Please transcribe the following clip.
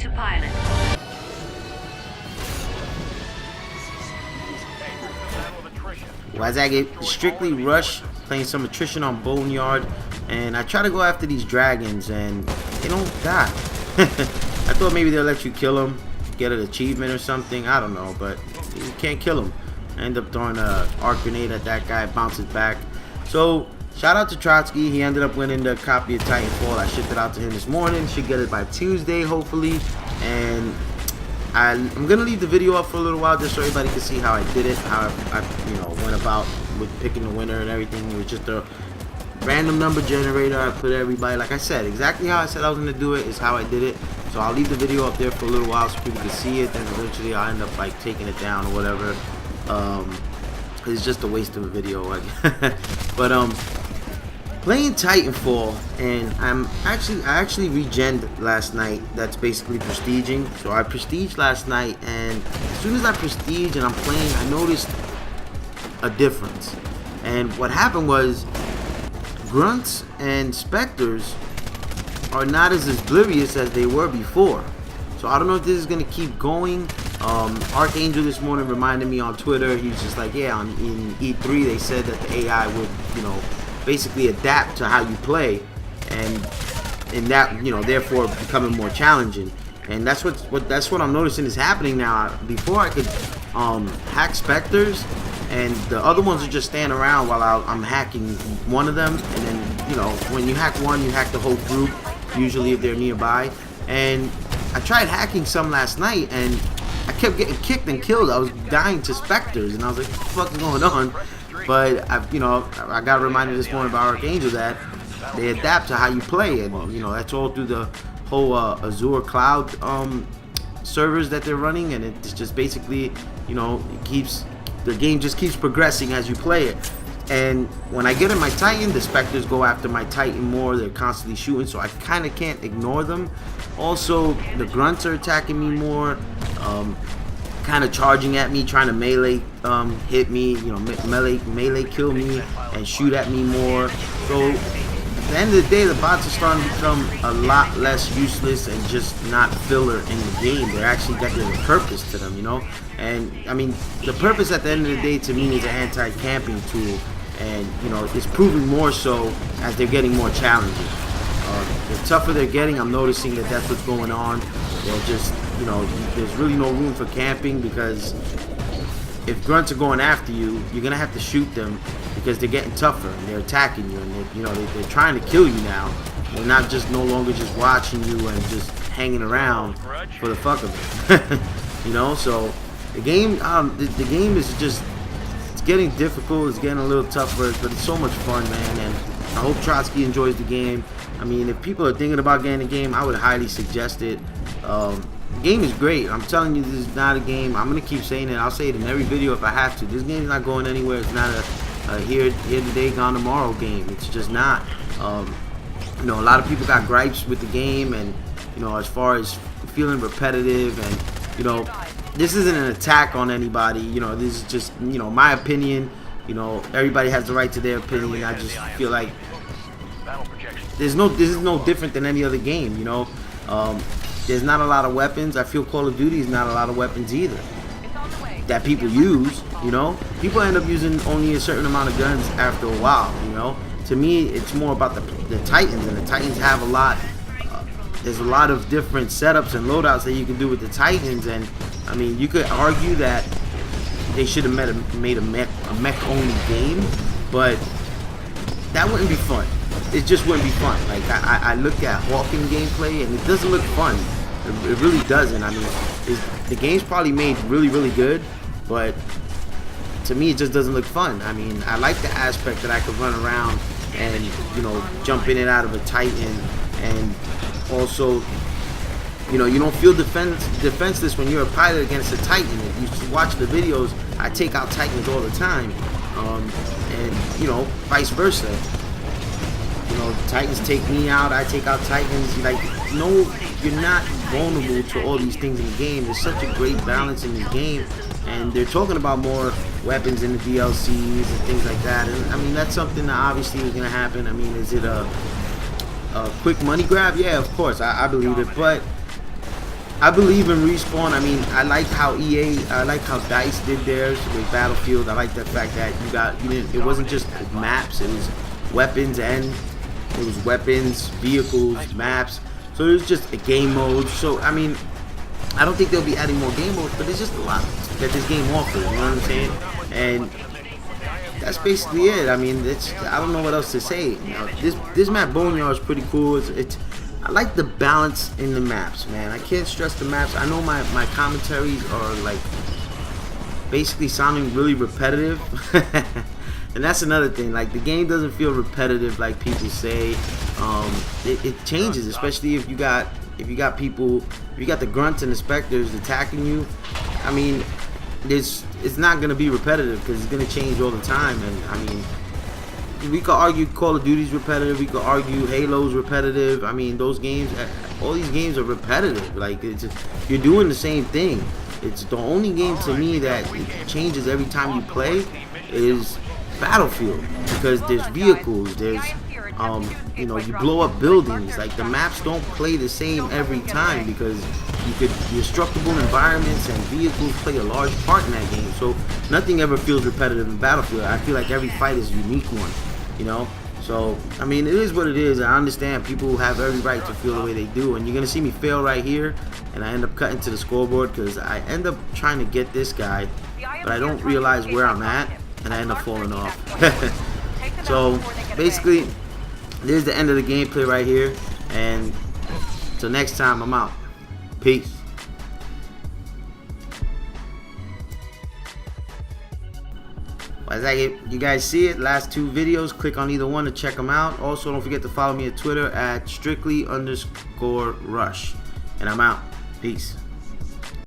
to pilot. Wazag strictly rush, playing some attrition on Boneyard, and I try to go after these dragons, and they don't die. I thought maybe they'll let you kill them, get an achievement or something. I don't know, but you can't kill them. I end up throwing an arc grenade at that guy, bounces back. So shout out to Trotsky. He ended up winning the copy of Titanfall. I shipped it out to him this morning. Should get it by Tuesday, hopefully. And I'm gonna leave the video up for a little while just so everybody can see how I did it, how I went about with picking the winner and everything. It was just a random number generator. I put everybody, like I said, exactly how I said I was gonna do it is how I did it. So I'll leave the video up there for a little while so people can see it. Then eventually I'll end up like taking it down or whatever. It's just a waste of a video, like. But playing Titanfall, and I actually regened last night. That's basically prestiging. So I prestiged last night, and as soon as I prestige and I'm playing, I noticed a difference. And what happened was, grunts and specters are not as oblivious as they were before. So I don't know if this is gonna keep going. Archangel this morning reminded me on Twitter. He's just like, yeah, in E3 they said that the AI would, basically adapt to how you play, and that, therefore becoming more challenging. And that's what I'm noticing is happening now. Before I could hack specters, and the other ones are just standing around while I'm hacking one of them, and then when you hack one, you hack the whole group, usually if they're nearby. And I tried hacking some last night, and I kept getting kicked and killed. I was dying to specters, and I was like, what the fuck is going on? But I got reminded this morning by Archangel that they adapt to how you play, and that's all through the whole Azure cloud servers that they're running, and it's just basically the game just keeps progressing as you play it. And when I get in my Titan, the specters go after my Titan more. They're constantly shooting, so I kind of can't ignore them. Also, the grunts are attacking me more, kind of charging at me, trying to melee hit me, melee kill me and shoot at me more. So at the end of the day, the bots are starting to become a lot less useless and just not filler in the game. They're actually got a purpose to them, And I mean, the purpose at the end of the day to me is an anti-camping tool, and it's proving more so as they're getting more challenging. The tougher they're getting, I'm noticing that that's what's going on. They're just, there's really no room for camping, because if grunts are going after you, you're gonna have to shoot them because they're getting tougher and they're attacking you, and they're trying to kill you now. They're not just no longer just watching you and just hanging around for the fuck of it. So the game, the game is just, it's getting difficult. It's getting a little tougher, but it's so much fun, man. And I hope Trotsky enjoys the game. I mean, if people are thinking about getting the game, I would highly suggest it. The game is great. I'm telling you, this is not a game. I'm gonna keep saying it. I'll say it in every video if I have to. This game is not going anywhere. It's not a here today, gone tomorrow game. It's just not. A lot of people got gripes with the game, and as far as feeling repetitive, and this isn't an attack on anybody. This is just my opinion. Everybody has the right to their opinion. I just feel like this is no different than any other game. There's not a lot of weapons. I feel Call of Duty is not a lot of weapons either that people use. People end up using only a certain amount of guns after a while. To me, it's more about the Titans, and the Titans have a lot. There's a lot of different setups and loadouts that you can do with the Titans, and I mean, you could argue that they should have made a mech only game, but that wouldn't be fun. It just wouldn't be fun. Like I look at Hawking gameplay, and it doesn't look fun. It really doesn't. I mean, the game's probably made really good, but to me, it just doesn't look fun. I mean, I like the aspect that I could run around and jump in and out of a Titan, and also you don't feel defenseless when you're a pilot against a Titan. If you watch the videos, I take out Titans all the time, and vice versa. Titans take me out, I take out Titans. You're not vulnerable to all these things in the game. There's such a great balance in this game, and they're talking about more weapons in the DLCs and things like that. And I mean, that's something that obviously is going to happen. I mean, is it a quick money grab? Yeah, of course, I believe it, but I believe in respawn. I mean, I like how I like how DICE did theirs with Battlefield. I like the fact that it wasn't just maps, it was weapons vehicles, maps. So it was just a game mode. So I mean, I don't think they'll be adding more game modes, but there's just a lot that this game offers. You know what I'm saying? And that's basically it. I mean, I don't know what else to say. You know, this map Boneyard is pretty cool. I like the balance in the maps, man. I can't stress the maps. I know my commentaries are like basically sounding really repetitive. And that's another thing. Like, the game doesn't feel repetitive like people say. It changes, especially if you got people, if you got the grunts and the specters attacking you. I mean, it's not gonna be repetitive because it's gonna change all the time. And I mean, we could argue Call of Duty's repetitive. We could argue Halo's repetitive. I mean, those games, all these games are repetitive. Like, you're doing the same thing. It's the only game to me that changes every time you play is Battlefield, because there's vehicles, there's you know, you blow up buildings. Like, the maps don't play the same every time because the destructible environments and vehicles play a large part in that game. So nothing ever feels repetitive in Battlefield. I feel like every fight is a unique one, you know. So I mean, it is what it is. I understand people have every right to feel the way they do, and you're gonna see me fail right here, and I end up cutting to the scoreboard because I end up trying to get this guy, but I don't realize where I'm at, and I end up falling off. So basically, there's the end of the gameplay right here, and till next time, I'm out. Peace. As you guys see it, last two videos, click on either one to check them out. Also, don't forget to follow me on Twitter at @strictly_rush. And I'm out. Peace.